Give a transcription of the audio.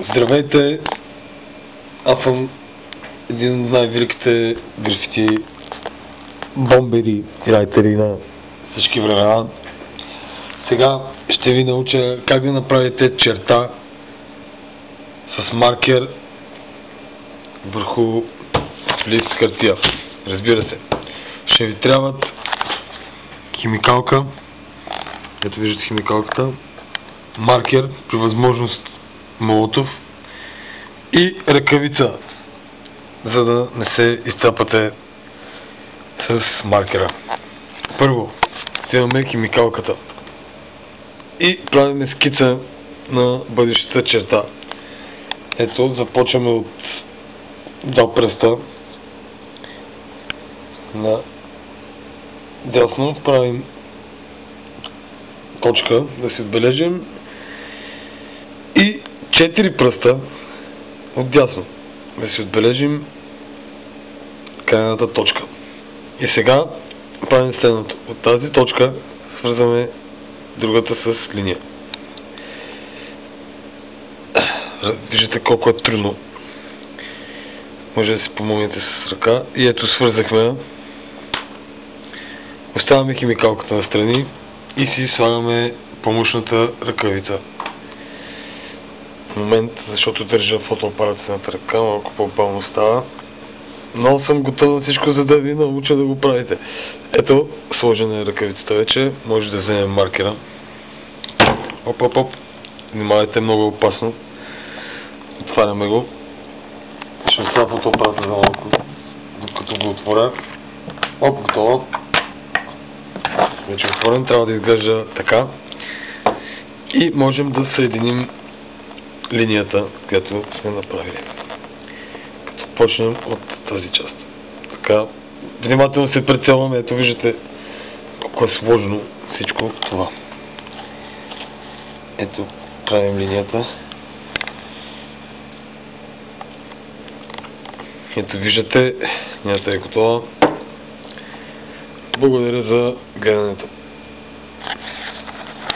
Здравейте! Аз съм един от най-великите графити бомбери и райтери на всички времена. Сега ще ви науча как да направите черта с маркер върху лист хартия. Разбира се, ще ви трябват химикалка, ето виждате химикалката, маркер, при възможност молотов и ръкавица, за да не се изцапате с маркера. Първо вземаме химикалката и правим скица на бъдещата черта. Ето, започваме от два пръста на дясно, правим точка, да си отбележим, и 4 пръста от дясно, да си отбележим крайната точка. И сега правим следното. От тази точка свързваме другата с линия. Виждате колко е трудно. Може да си помогнете с ръка. И ето, свързахме. Оставяме химикалката настрани и си слагаме помощната ръкавица. В момент, защото държа фотоапарата на ръка, малко по-бавно става. Но съм готов на всичко, за да ви науча да го правите. Ето, сложена е ръкавицата вече. Може да вземем маркера. Оп. Внимавайте, много опасно. Отваряме го. Ще оставя фотоапарата за малко, докато го отворя. Оп, готово. Вече отворен, трябва да изглежда така. И можем да съединим линията, която сме направили. Като почнем от тази част. Така, внимателно се прицелваме. Ето виждате колко е сложно всичко това. Ето, правим линията. Ето виждате, линията е готова. Благодаря за гледането.